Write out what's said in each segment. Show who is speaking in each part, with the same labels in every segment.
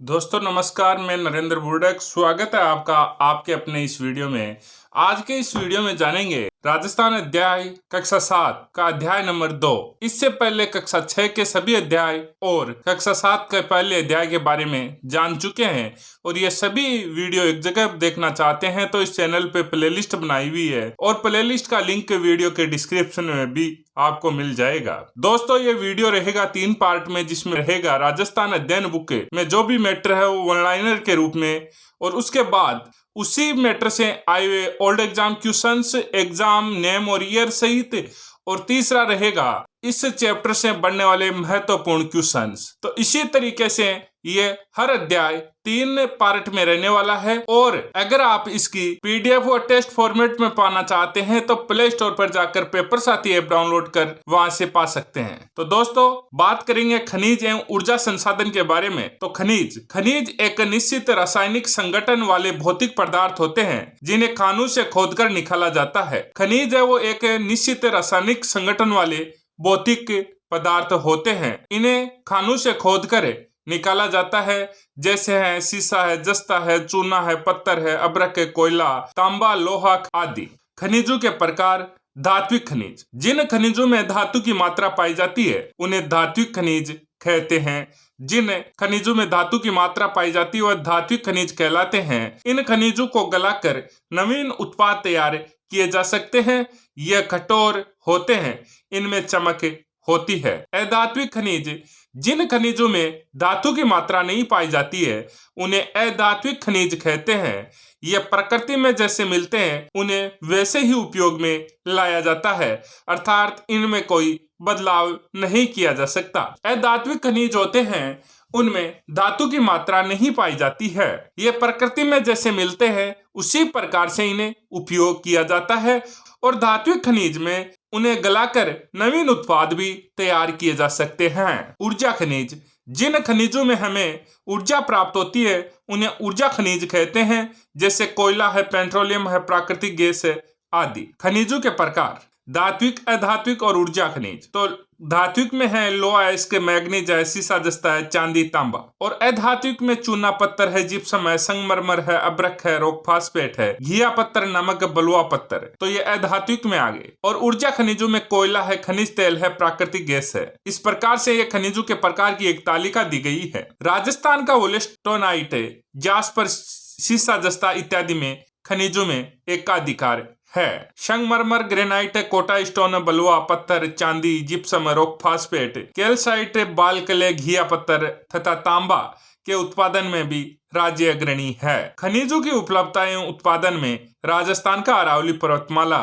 Speaker 1: दोस्तों नमस्कार, मैं नरेंद्र बुर्डक। स्वागत है आपका आपके अपने इस वीडियो में। आज के इस वीडियो में जानेंगे राजस्थान अध्याय कक्षा 7 का अध्याय नंबर 2। इससे पहले कक्षा 6 के सभी अध्याय और कक्षा 7 के पहले अध्याय के बारे में जान चुके हैं और ये सभी वीडियो एक जगह देखना चाहते हैं तो इस चैनल पे प्लेलिस्ट बनाई हुई है और प्लेलिस्ट का लिंक वीडियो के डिस्क्रिप्शन में भी आपको मिल जाएगा। दोस्तों ये वीडियो रहेगा 3 पार्ट में, जिसमें रहेगा राजस्थान अध्ययन बुक में जो भी मैटर है वो वन लाइनर के रूप में, और उसके बाद उसी मैटर से आए हुए old exam questions, enzyme name और ईयर सहित, और तीसरा रहेगा इस चैप्टर से बनने वाले महत्वपूर्ण क्वेश्चंस। तो इसी तरीके से ये हर अध्याय 3 पार्ट में रहने वाला है, और अगर आप इसकी पीडीएफ और टेस्ट फॉर्मेट में पाना चाहते हैं तो प्ले स्टोर पर जाकर पेपर साथी ऐप डाउनलोड कर वहां से पा सकते हैं। तो दोस्तों बात करेंगे खनिज एवं ऊर्जा संसाधन के बारे में। तो खनिज एक निश्चित रासायनिक संगठन वाले भौतिक पदार्थ होते हैं जिन्हें खानों से खोदकर निकाला जाता है। खनिज है वो एक निश्चित रासायनिक संगठन वाले भौतिक पदार्थ होते हैं। इन्हें खानों से खोदकर निकाला जाता है, जैसे है सीसा है, जस्ता है, चूना है, पत्थर है, अब्रक है, कोयला, तांबा, लोहा आदि। खनिजों के प्रकार। धात्विक खनिज। जिन खनिजों में धातु की मात्रा पाई जाती है उन्हें धात्विक खनिज कहते हैं। जिन खनिजों में धातु की मात्रा पाई जाती है वह धात्विक खनिज कहलाते हैं। इन खनिजों को गलाकर नवीन उत्पाद तैयार किए जा सकते हैं। यह कठोर होते हैं, इनमें चमक होती है। अधात्विक खनिज। जिन खनिजों में धातु की मात्रा नहीं पाई जाती है उन्हें अधात्विक खनिज कहते हैं। ये प्रकृति में जैसे मिलते हैं उन्हें वैसे ही उपयोग में लाया जाता है, अर्थात इनमें कोई बदलाव नहीं किया जा सकता। अधात्विक खनिज होते हैं उनमें धातु की मात्रा नहीं पाई जाती है। ये प्रकृति में जैसे मिलते हैं उसी प्रकार से इन्हें उपयोग किया जाता है, और धात्विक खनिज में उन्हें गलाकर नवीन उत्पाद भी तैयार किए जा सकते हैं। ऊर्जा खनिज। जिन खनिजों में हमें ऊर्जा प्राप्त होती है उन्हें ऊर्जा खनिज कहते हैं, जैसे कोयला है, पेट्रोलियम है, प्राकृतिक गैस है आदि। खनिजों के प्रकार। धात्विक, अधात्विक और ऊर्जा खनिज। तो धात्विक में है लोहा है, इसके मैग्नीज है, सीसा जस्ता है, चांदी, तांबा। और अधात्विक में चूना पत्थर है, जिप्सम है, संगमरमर है, अब्रक है, रॉक फास्फेट है, घिया पत्थर, नमक, बलुआ पत्थर है। तो ये अधात्विक में आ गए। और ऊर्जा खनिजों में कोयला है, खनिज तेल है, प्राकृतिक गैस है। इस प्रकार से ये खनिजों के प्रकार की एक तालिका दी गई है। राजस्थान का वोलेस्टोनाइट, जास्पर, सीसा जस्ता इत्यादि में खनिजों में एकाधिकार है। संगमरमर, ग्रेनाइट, कोटा स्टोन, बलुआ पत्थर, चांदी, जिप्सम, रॉक फास्फेट, कैल्साइट, बालकले, घिया पत्थर तथा तांबा के उत्पादन में भी राज्य अग्रणी है। खनिजों की उपलब्धता एवं उत्पादन में राजस्थान का अरावली पर्वतमाला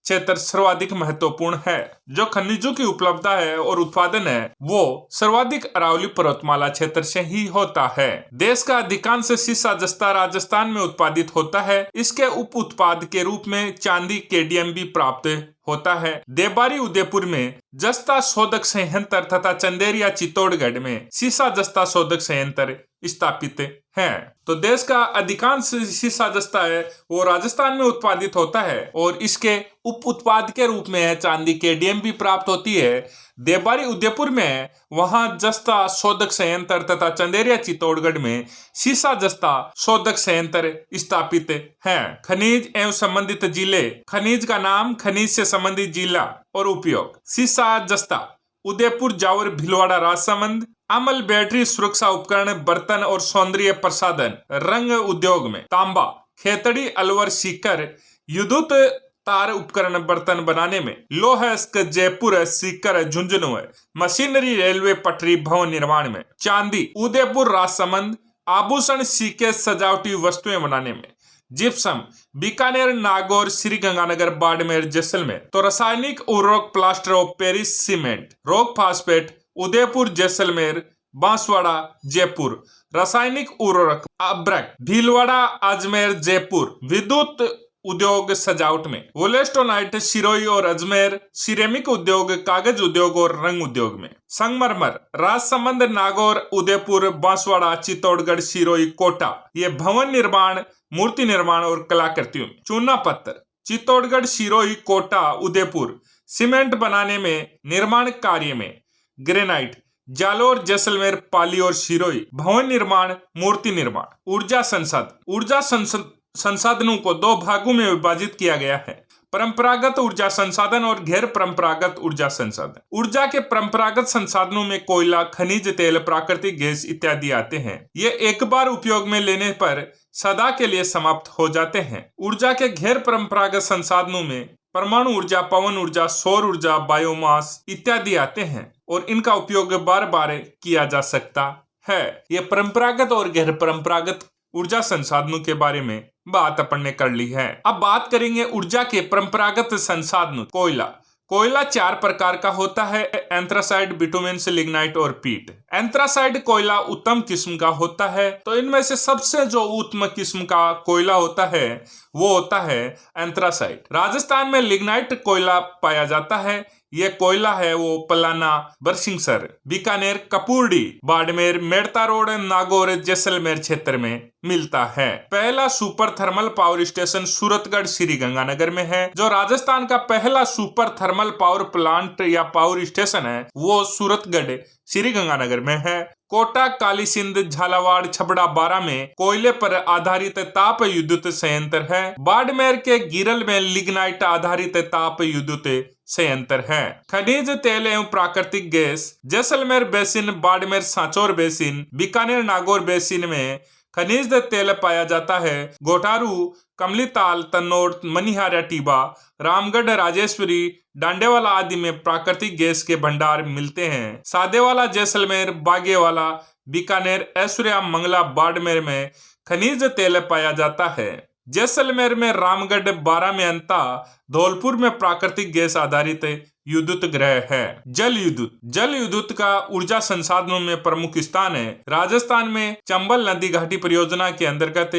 Speaker 1: क्षेत्र सर्वाधिक महत्वपूर्ण है। जो खनिजों की उपलब्धता है और उत्पादन है वो सर्वाधिक अरावली पर्वतमाला क्षेत्र से ही होता है। देश का अधिकांश सीसा जस्ता राजस्थान में उत्पादित होता है। इसके उप उत्पाद के रूप में चांदी, केडीएम भी प्राप्त होता है। देवबारी उदयपुर में जस्ता शोधक संयंत्र तथा चंदेरिया चित्तौड़गढ़ में सीसा जस्ता शोधक संयंत्र स्थापित हैं। तो देश का अधिकांश सीसा जस्ता है वो राजस्थान में उत्पादित होता है, और इसके उप उत्पाद के रूप में चांदी, केडीएम भी प्राप्त होती है। देवबारी उदयपुर में वहां जस्ता शोधक संयंत्र तथा चंदेरिया चित्तौड़गढ़ में सीसा जस्ता शोधक संयंत्र स्थापित हैं। खनिज एवं संबंधित जिले। खनिज का नाम, खनिज से संबंधित जिला और उपयोग। सीसा जस्ता उदयपुर, जावर, भीलवाड़ा, राजसमंद। अमल, बैटरी, सुरक्षा उपकरण, बर्तन और सौंदर्य प्रसाधन, रंग उद्योग में। तांबा, खेतड़ी, अलवर, सीकर, विद्युत तार उपकरण, बर्तन बनाने में। लोहा, जयपुर, सीकर, झुंझुनू है। मशीनरी, रेलवे, पटरी, भवन निर्माण में। चांदी, उदयपुर, राजसमंद, आभूषण, सिक्के, सजावटी वस्तुएं बनाने में। जिप्सम, बीकानेर, नागौर, श्री गंगानगर, बाड़मेर, जैसलमेर। तो रासायनिक उर्वरक, plaster of Paris, cement. Rock phosphate, Udaipur, Jaisalmer, Banswara, Jaipur. रासायनिक उर्वरक, अब्रक, भीलवाड़ा, अजमेर, जयपुर। विद्युत उद्योग, सजावट में। वोलेस्टोनाइट, सिरोही और अजमेर। सिरेमिक उद्योग, कागज उद्योग और रंग उद्योग में। संगमरमर, राजसमंद, नागौर, उदयपुर, बांसवाड़ा, चित्तौड़गढ़, सिरोही, कोटा। ये भवन निर्माण, मूर्ति निर्माण और कलाकृतियों में। चूना पत्थर, चित्तौड़गढ़, सिरोही, कोटा, उदयपुर। सीमेंट बनाने में, निर्माण कार्य में। ग्रेनाइट, जालोर, जैसलमेर, पाली और सिरोही। भवन निर्माण, मूर्ति निर्माण। ऊर्जा संसाधनों को दो भागों में विभाजित किया गया है, परंपरागत ऊर्जा संसाधन और गैर परंपरागत ऊर्जा संसाधन। ऊर्जा के परंपरागत संसाधनों में कोयला, खनिज तेल, प्राकृतिक गैस इत्यादि आते हैं। ये एक बार उपयोग में लेने पर सदा के लिए समाप्त हो जाते हैं। ऊर्जा के गैर परंपरागत संसाधनों में परमाणु ऊर्जा, पवन ऊर्जा, सौर ऊर्जा, बायोमास इत्यादि आते हैं और इनका उपयोग बार बार किया जा सकता है। ये परंपरागत और गैर परंपरागत ऊर्जा संसाधनों के बारे में बात अपन ने कर ली है। अब बात करेंगे ऊर्जा के परंपरागत संसाधन। कोयला 4 प्रकार का होता है, एंथ्रासाइड, बिटुमेन, लिग्नाइट और पीट। एंथ्रासाइड कोयला उत्तम किस्म का होता है, तो इनमें से सबसे जो उत्तम किस्म का कोयला होता है वो होता है एंथ्रासाइड। राजस्थान में लिग्नाइट कोयला पाया जाता है। यह कोयला है वो पलाना, बरसिंहसर, बीकानेर, कपूरडी, बाड़मेर, मेड़ता रोड, नागौर, जैसलमेर क्षेत्र में मिलता है। पहला super thermal power station Suratgarh Shri Ganganagar में है। जो राजस्थान का पहला सुपर थर्मल पावर प्लांट या पावर स्टेशन है वो सूरतगढ़ श्री गंगानगर में है। कोटा, काली सिंध, झालावाड़, छबड़ा, बारा में कोयले पर आधारित ताप विद्युत संयंत्र है। बाड़मेर के गिरल में लिग्नाइट आधारित ताप विद्युत संयंत्र है। खनिज तेल एवं प्राकृतिक gas, Jaisalmer basin, Barmer Sanchore basin, Bikaner Nagaur basin में खनिज तेल पाया जाता है। गोटारू, कमलीताल, तन्नौर, मनिहारा, टीबा, रामगढ़, राजेश्वरी, डांडेवाला आदि में प्राकृतिक गैस के भंडार मिलते हैं। सादेवाला, जैसलमेर, बागेवाला, बीकानेर, ऐश्वर्या, मंगला, बाड़मेर में खनिज तेल पाया जाता है। जैसलमेर में रामगढ़, बारा में अंता, धौलपुर में प्राकृतिक गैस आधारित विद्युत ग्रह है। जल विद्युत का ऊर्जा संसाधनों में प्रमुख स्थान है। राजस्थान में चंबल नदी घाटी परियोजना के अंतर्गत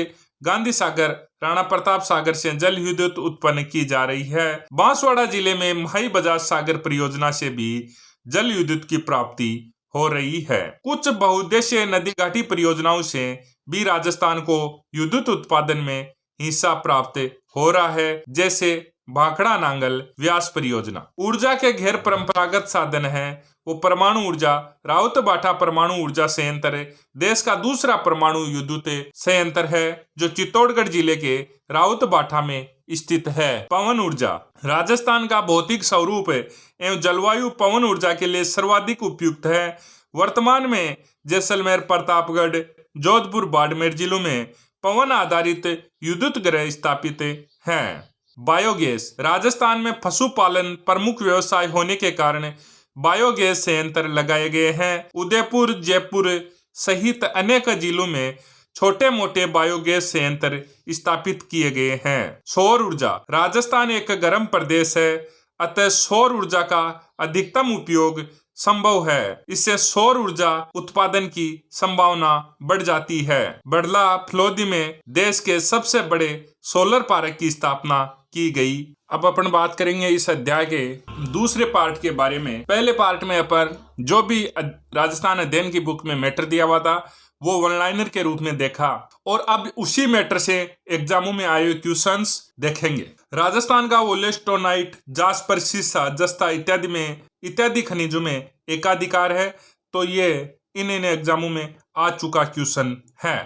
Speaker 1: गांधी सागर, राणा प्रताप सागर से जल विद्युत उत्पन्न की जा रही है। बांसवाड़ा जिले में माही बजाज सागर परियोजना से भी जल विद्युत की प्राप्ति हो रही है। कुछ बहुउद्देशीय नदी घाटी परियोजनाओं से भी राजस्थान को विद्युत उत्पादन में हिस्सा प्राप्त हो रहा है, जैसे भाखड़ा नांगल व्यास परियोजना। ऊर्जा के गैर परंपरागत साधन है वो परमाणु ऊर्जा। राउतबाटा परमाणु ऊर्जा संयंत्र देश का दूसरा परमाणु विद्युत संयंत्र है जो चित्तौड़गढ़ जिले के राउतबाटा में स्थित है। पवन ऊर्जा, राजस्थान का भौतिक स्वरूप एवं जलवायु पवन ऊर्जा के लिए सर्वाधिक उपयुक्त है। वर्तमान में जैसलमेर, प्रतापगढ़, जोधपुर, बाड़मेर जिलों में पवन आधारित विद्युत ग्रह स्थापित हैं। बायोगैस, राजस्थान में पशुपालन प्रमुख व्यवसाय होने के कारण बायोगैस संयंत्र लगाए गए हैं। उदयपुर, जयपुर सहित अनेक जिलों में छोटे मोटे बायोगैस संयंत्र स्थापित किए गए हैं। सौर ऊर्जा, राजस्थान एक गर्म प्रदेश है, अतः सौर ऊर्जा का अधिकतम उपयोग संभव है। इससे सौर ऊर्जा उत्पादन की संभावना बढ़ जाती है। बड़ला फलोदी में देश के सबसे बड़े सोलर पार्क की स्थापना की गई। अब अपन बात करेंगे इस अध्याय के दूसरे पार्ट के बारे में। पहले पार्ट में अपन जो भी राजस्थान अध्ययन की बुक में मैटर दिया हुआ था वो वन लाइनर के रूप में देखा और अब उसी मैटर से एग्जामों में आए क्वेश्चंस देखेंगे। राजस्थान का वोलेस्टोनाइट, जास्पर, सीसा, जस्ता इत्यादि खनिजों में एकाधिकार है, तो ये इन एग्जामों में आ चुका क्वेश्चन है।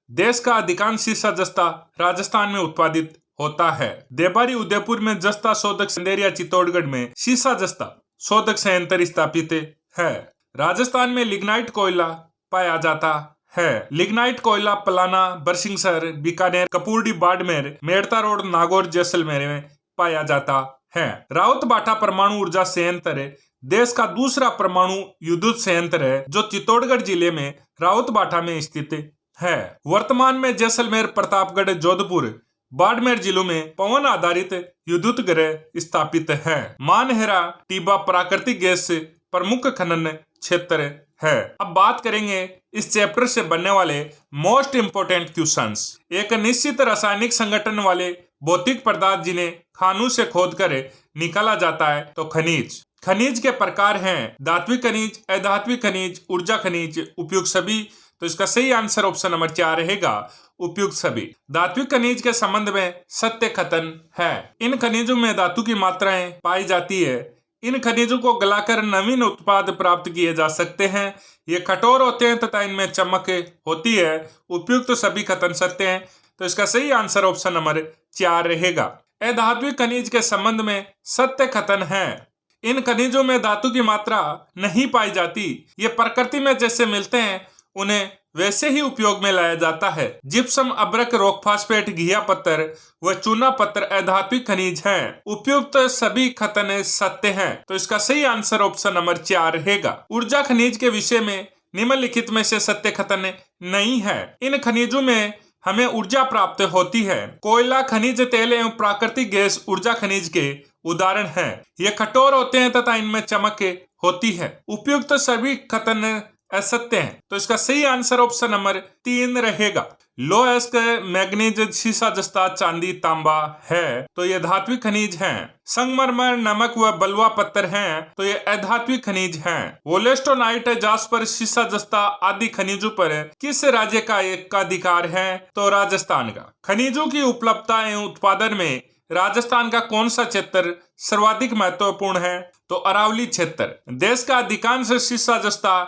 Speaker 1: देश का अधिकांश सीसा जस्ता राजस्थान में उत्पादित होता है। देबारी, उदयपुर में जस्ता शोधक, संदेरिया, चित्तौड़गढ़ में सीसा जस्ता शोधक संयंत्र स्थापित है। राजस्थान में लिग्नाइट कोयला पाया जाता है। लिग्नाइट कोयला पलाना, बरसिंहसर, बीकानेर, कपूरडी, बाड़मेर, मेड़ता रोड, नागौर, जैसलमेर में पाया जाता है। राउतबाटा परमाणु ऊर्जा संयंत्र देश का दूसरा परमाणु विद्युत संयंत्र है जो चित्तौड़गढ़ जिले में राउतबाटा में स्थित है। वर्तमान में जैसलमेर, प्रतापगढ़, जोधपुर, बाड़मेर जिलों में पवन आधारित विद्युत ग्रह स्थापित है। मानहेरा, टीबा प्राकृतिक गैस प्रमुख खनन क्षेत्र है। अब बात करेंगे इस चैप्टर से बनने वाले मोस्ट इंपोर्टेंट क्वेश्चंस। एक निश्चित रासायनिक संगठन वाले भौतिक पदार्थ जिन्हें खानों से खोदकर निकाला जाता है तो खनिज। खनिज के प्रकार हैं धात्विक खनिज, अधात्विक खनिज, ऊर्जा खनिज, उपयुक्त सभी। तो इसका सही आंसर ऑप्शन नंबर 4 रहेगा, उपयुक्त सभी। धात्विक खनिज के संबंध में सत्य कथन है। इन खनिजों में धातु की मात्राएं पाई जाती है। इन खनिजों को गलाकर नवीन उत्पाद प्राप्त किए जा सकते हैं। ये कठोर होते हैं तथा इनमें चमक होती है। उपयुक्त सभी कथन सत्य हैं। तो इसका सही आंसर ऑप्शन नंबर 4 रहेगा। अधात्विक खनिज के संबंध में सत्य कथन है। इन खनिजों में धातु की मात्रा नहीं पाई जाती। ये प्रकृति में जैसे मिलते हैं उन्हें वैसे ही उपयोग में लाया जाता है। जिप्सम, अब्रक, रॉक फास्फेट, घिया पत्थर व चूना पत्थर अधात्विक खनिज हैं। उपयुक्त सभी कथन सत्य हैं। तो इसका सही आंसर ऑप्शन नंबर 4 रहेगा। ऊर्जा खनिज के विषय में निम्नलिखित में से सत्य कथन नहीं है। इन खनिजों में हमें ऊर्जा प्राप्त होती है। कोयला, खनिज तेल एवं प्राकृतिक गैस ऊर्जा खनिज के उदाहरण हैं। ये कठोर होते हैं तथा इनमें चमक होती है। उपयुक्त सभी कथन असत्य हैं। तो इसका सही आंसर ऑप्शन नंबर 3 रहेगा। लोएस्क मैग्नीज, शीशा, जस्ता, चांदी, तांबा है तो ये धात्विक खनिज हैं। संगमरमर, नमक व बलुआ पत्थर हैं तो ये अधात्विक खनिज हैं। वोलेस्टोनाइट, जास्पर, शीशा, जस्ता आदि खनिजों पर किस राज्य का एकाधिकार है? तो राजस्थान का। खनिजों की उपलब्धता एवं उत्पादन में राजस्थान का कौन सा क्षेत्र सर्वाधिक महत्वपूर्ण है? तो अरावली क्षेत्र। देश का अधिकांश शीशा जस्ता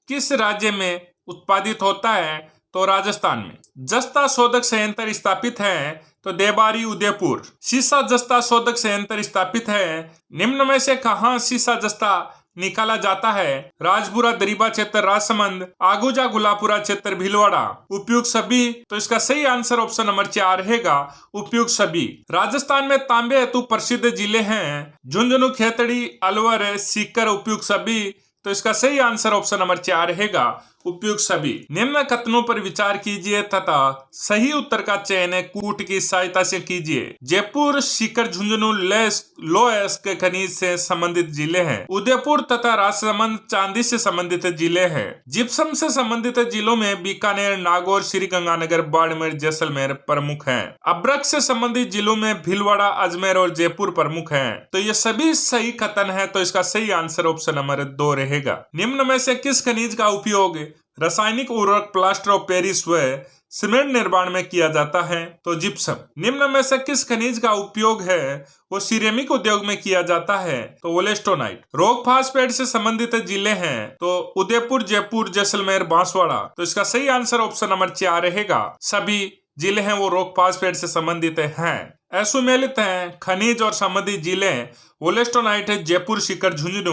Speaker 1: किस राज्य में उत्पादित होता है? तो राजस्थान में। जस्ता शोधक संयंत्र स्थापित है तो देबारी, उदयपुर। शीशा जस्ता शोधक संयंत्र स्थापित है। निम्न में से कहाँ शीशा जस्ता निकाला जाता है? राजपुरा, दरीबा क्षेत्र, राजसमंद, आगुजा, गुलापुरा क्षेत्र, भीलवाड़ा। उपयुक्त सभी। तो इसका सही आंसर ऑप्शन नंबर 4 रहेगा। उपयुक्त सभी। राजस्थान में तांबे हेतु प्रसिद्ध जिले हैं झुंझुनू, खेतड़ी, अलवर, सीकर। उपयुक्त सभी। तो इसका सही आंसर ऑप्शन नंबर 4 रहेगा। उपयुक्त सभी। निम्न कथनों पर विचार कीजिए तथा सही उत्तर का चयन कूट की सहायता से कीजिए। जयपुर, सीकर, झुंझुनू लोएस्क खनिज से संबंधित जिले हैं। उदयपुर तथा राजसमंद चांदी से संबंधित जिले हैं। जिप्सम से संबंधित जिलों में बीकानेर, नागौर, श्री गंगानगर, बाड़मेर, जैसलमेर प्रमुख हैं। अब्रक से संबंधित जिलों में भीलवाड़ा, अजमेर और जयपुर प्रमुख हैं। तो ये सभी सही कथन है। तो इसका सही आंसर ऑप्शन नंबर 2 रहेगा। निम्न में से किस खनिज का उपयोग रासायनिक उर्वरक, प्लास्टर ऑफ पेरिस व सीमेंट निर्माण में किया जाता है? तो जिप्सम। निम्न में से किस खनिज का उपयोग है वो सिरेमिक उद्योग में किया जाता है? तो वोलेस्टोनाइट। रॉक फास्फेट से संबंधित जिले हैं तो उदयपुर, जयपुर, जैसलमेर, बांसवाड़ा। तो इसका सही आंसर ऑप्शन नंबर 4 रहेगा। सभी जिले हैं वो रॉक फास्फेट से संबंधित हैं। असुमेलित हैं खनिज और संबंधित जिले वोलेस्टोनाइट, जयपुर, सीकर, झुंझुनू,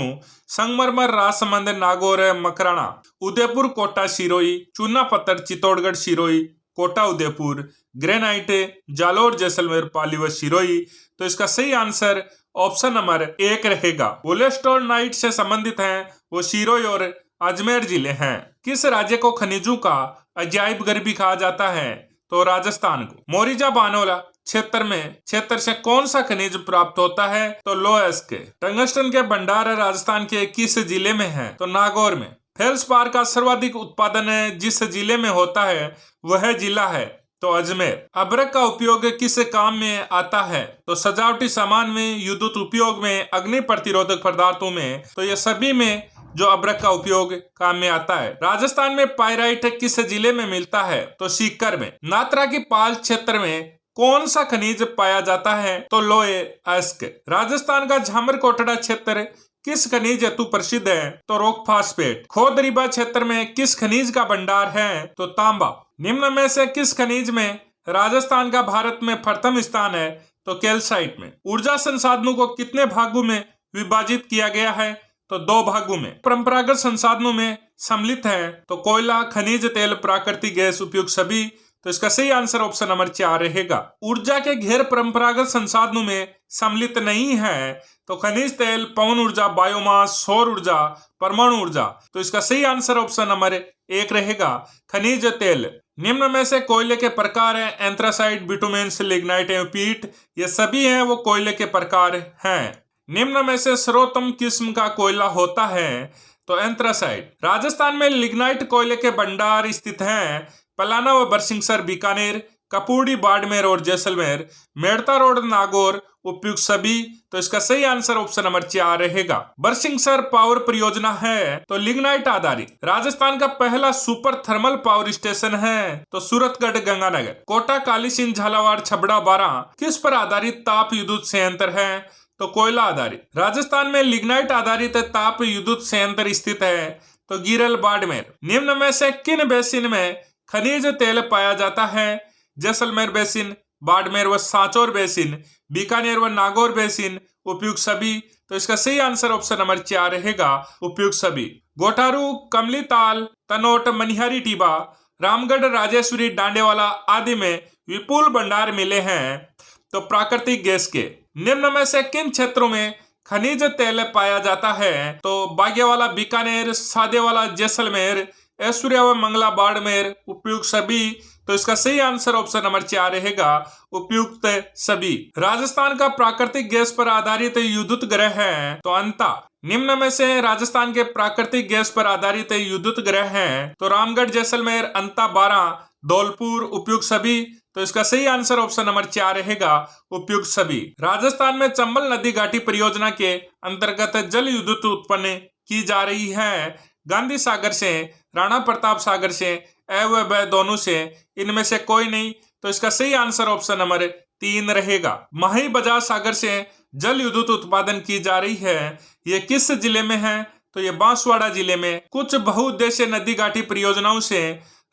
Speaker 1: संगमरमर, राजसमंद, नागौर, मकराना, उदयपुर, कोटा, सिरोही, चूना पत्थर, चित्तौड़गढ़, सिरोही, कोटा, उदयपुर, ग्रेनाइट, जालोर, जैसलमेर, पाली व सिरोही। तो इसका सही आंसर ऑप्शन नंबर 1 रहेगा। वोलेस्टोनाइट से संबंधित हैं वो सिरोही और अजमेर जिले हैं। किस राज्य को खनिजों का अजायब घर भी कहा जाता है? तो राजस्थान को। मोरिजा बानोला क्षेत्र से कौन सा खनिज प्राप्त होता है? तो लोएस्क। टंगस्टन के भंडार राजस्थान के किस जिले में है? तो नागौर में। फेल्सपार का सर्वाधिक उत्पादन जिस जिले में होता है वह जिला है तो अजमेर। अब्रक का उपयोग किस काम में आता है? तो सजावटी सामान में, युद्धक उपयोग में, अग्नि प्रतिरोधक पदार्थों में। तो ये सभी में जो अब्रक का उपयोग काम में आता है। राजस्थान में पायराइट किस जिले में मिलता है? तो सीकर में। नात्रा की पाल क्षेत्र में कौन सा खनिज पाया जाता है? तो लोएस्क। राजस्थान का झामर कोटड़ा क्षेत्र किस खनिज हेतु प्रसिद्ध है? तो रॉक फास्फेट। खोदरीबा क्षेत्र में किस खनिज का भंडार है? तो तांबा। निम्न में से किस खनिज में राजस्थान का भारत में प्रथम स्थान है? तो कैल्साइट में। ऊर्जा संसाधनों को कितने भागों में विभाजित किया गया है? तो 2 भागों में। परंपरागत संसाधनों में सम्मिलित है तो कोयला, खनिज तेल, प्राकृतिक गैस। उपयुक्त सभी। तो इसका सही आंसर ऑप्शन नंबर 4 रहेगा। ऊर्जा के गैर परंपरागत संसाधनों में सम्मिलित नहीं है तो खनिज तेल, पवन ऊर्जा, बायोमास, सौर ऊर्जा, परमाणु ऊर्जा। तो इसका सही आंसर ऑप्शन नंबर 1 रहेगा, खनिज तेल। निम्न में से कोयले के प्रकार हैं एंथ्रासाइट, बिटुमेन्स, लिग्नाइट एवं पीट। ये सभी हैं वो कोयले के प्रकार हैं। निम्न में से सर्वोत्तम किस्म का कोयला होता है तो एंथ्रासाइट। राजस्थान में लिग्नाइट कोयले के भंडार स्थित हैं पलाना व बरसिंहसर, बीकानेर, कपूरी, बाड़मेर और जैसलमेर, मेड़ता रोड, नागौर। उपयुक्त सभी। तो इसका सही आंसर ऑप्शन नंबर 4 रहेगा। बरसिंहसर पावर परियोजना है तो लिग्नाइट आधारित। राजस्थान का पहला सुपर थर्मल पावर स्टेशन है तो सूरतगढ़, गंगानगर। कोटा, कालीसिंध, झालावाड़, छबड़ा, बारां किस पर आधारित ताप विद्युत संयंत्र है? तो कोयला आधारित। राजस्थान में लिग्नाइट आधारित ताप विद्युत संयंत्र स्थित है तो गिरल बाड़मेर। निम्न में से किन बेसिन में खनिज तेल पाया जाता है? जैसलमेर बेसिन, बाड़मेर व सांचौर बेसिन, बीकानेर व नागौर बेसिन, उपयुक्त सभी। तो इसका सही आंसर ऑप्शन नंबर 4 रहेगा, उपयुक्त सभी। गोठारू, कमलीताल, तनोट, मनिहारी टीबा, रामगढ़, राजेश्वरी, डांडेवाला आदि में विपुल भंडार मिले हैं तो प्राकृतिक गैस के। निम्न में से किन क्षेत्रों में खनिज तेल पाया जाता है? तो बागेवाला, बीकानेर, सादेवाला, जैसलमेर, ऐश्वर्या व मंगला, बाड़मेर, उपयुक्त सभी। तो इसका सही आंसर ऑप्शन नंबर 4 रहेगा, उपयुक्त सभी। राजस्थान का प्राकृतिक गैस पर आधारित विद्युत ग्रह है तो अंता। निम्न में से राजस्थान के प्राकृतिक गैस पर आधारित विद्युत ग्रह हैं तो रामगढ़, जैसलमेर, अंता, बारां, धौलपुर, उपयुक्त सभी। तो इसका सही आंसर ऑप्शन नंबर 4 रहेगा, उपयुक्त सभी। राजस्थान में चंबल नदी घाटी परियोजना के अंतर्गत जल विद्युत उत्पन्न की जा रही है। गांधी सागर से, राणा प्रताप सागर से, व दोनों से, इनमें से कोई नहीं। तो इसका सही आंसर ऑप्शन नंबर 3 रहेगा। माही बजाज सागर से जल विद्युत उत्पादन की जा रही है। ये किस जिले में है? तो ये बांसवाड़ा जिले में। कुछ बहुउद्देशीय नदी घाटी परियोजनाओं से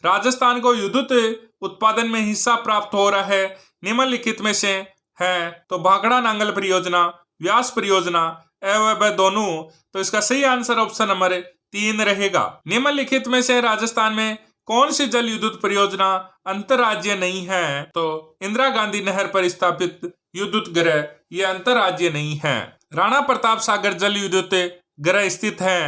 Speaker 1: राजस्थान को विद्युत उत्पादन में हिस्सा प्राप्त हो रहा है। निम्नलिखित में से है तो भाखड़ा नांगल परियोजना, व्यास परियोजना, व दोनों। तो इसका सही आंसर ऑप्शन नंबर 3 रहेगा। निम्नलिखित में से राजस्थान में कौन सी जल विद्युत परियोजना अंतरराज्यीय नहीं है? तो इंदिरा गांधी नहर पर स्थापित विद्युत ग्रह ये अंतरराज्यीय नहीं है। राणा प्रताप सागर जल विद्युत ग्रह स्थित है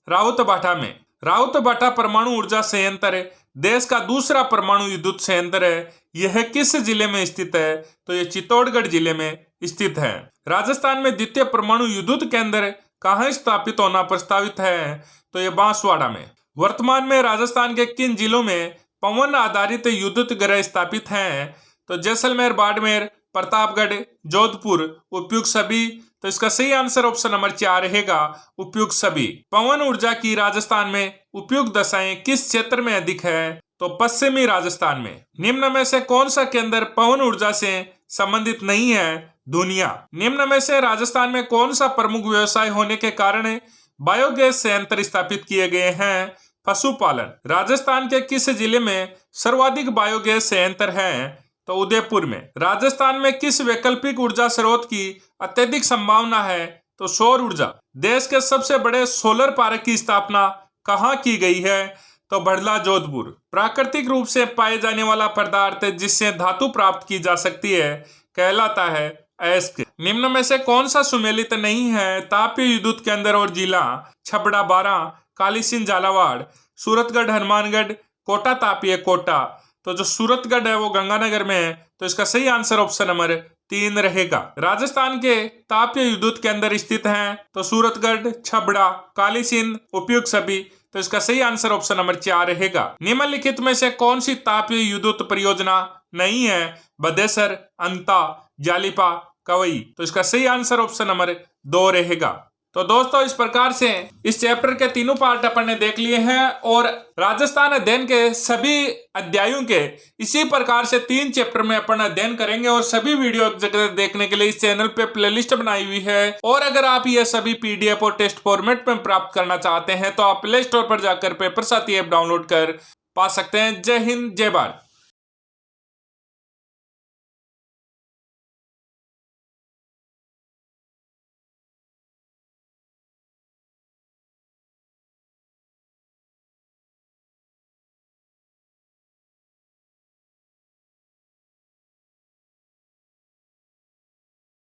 Speaker 1: राउतबाटा में। राउतबाटा परमाणु ऊर्जा संयंत्र देश का दूसरा परमाणु विद्युत संयंत्र है। यह किस जिले में स्थित है? तो यह चित्तौड़गढ़ जिले में स्थित है। राजस्थान में द्वितीय परमाणु विद्युत केंद्र कहाँ स्थापित होना प्रस्तावित है? तो यह बांसवाड़ा में। वर्तमान में राजस्थान के किन जिलों में पवन आधारित विद्युत ग्रह स्थापित हैं? तो जैसलमेर, बाड़मेर, प्रतापगढ़, जोधपुर, उपयुक्त सभी। तो इसका सही आंसर ऑप्शन नंबर 4 रहेगा, उपयुक्त सभी। पवन ऊर्जा की राजस्थान में उपयुक्त दशाएं किस क्षेत्र में अधिक है? तो पश्चिमी राजस्थान में। निम्न में से कौन सा केंद्र पवन ऊर्जा से संबंधित नहीं है? दुनिया। निम्न में से राजस्थान में कौन सा प्रमुख व्यवसाय होने के कारण बायोगैस संयंत्र स्थापित किए गए हैं? पशुपालन। राजस्थान के किस जिले में सर्वाधिक बायोगैस संयंत्र हैं? तो उदयपुर में। राजस्थान में किस वैकल्पिक ऊर्जा स्रोत की अत्यधिक संभावना है? तो सौर ऊर्जा। देश के सबसे बड़े सोलर पार्क की स्थापना कहाँ की गई है? तो बड़ला, जोधपुर। प्राकृतिक रूप से पाए जाने वाला पदार्थ जिससे धातु प्राप्त की जा सकती है कहलाता है अयस्क। निम्न में से कौन सा सुमेलित नहीं है? तापीय विद्युत केंद्र और जिला छबड़ा, बारां, कालीसिंध, झालावाड़, सूरतगढ़, हनुमानगढ़, कोटा तापीय, कोटा। तो जो सूरतगढ़ है वो गंगानगर में है। तो इसका सही आंसर ऑप्शन नंबर 3 रहेगा। राजस्थान के तापीय विद्युत केंद्र स्थित हैं तो सूरतगढ़, छबड़ा, कालीसिंध, उपयुक्त सभी। तो इसका सही आंसर ऑप्शन नंबर 4 रहेगा। निम्नलिखित में से कौन सी तापीय विद्युत परियोजना नहीं है? बदेसर, अंता, जालिपा, कवई। तो इसका सही आंसर ऑप्शन नंबर 2 रहेगा। तो दोस्तों इस प्रकार से इस चैप्टर के तीनों पार्ट अपन ने देख लिए हैं और राजस्थान अध्ययन के सभी अध्यायों के इसी प्रकार से 3 चैप्टर में अपन अध्ययन करेंगे और सभी वीडियो देखने के लिए इस चैनल पे प्लेलिस्ट बनाई हुई है। और अगर आप ये सभी पीडीएफ और टेस्ट फॉर्मेट में प्राप्त करना चाहते हैं तो आप प्ले स्टोर पर जाकर पेपर साथी ऐप डाउनलोड कर पा सकते हैं। जय हिंद, जय भारत।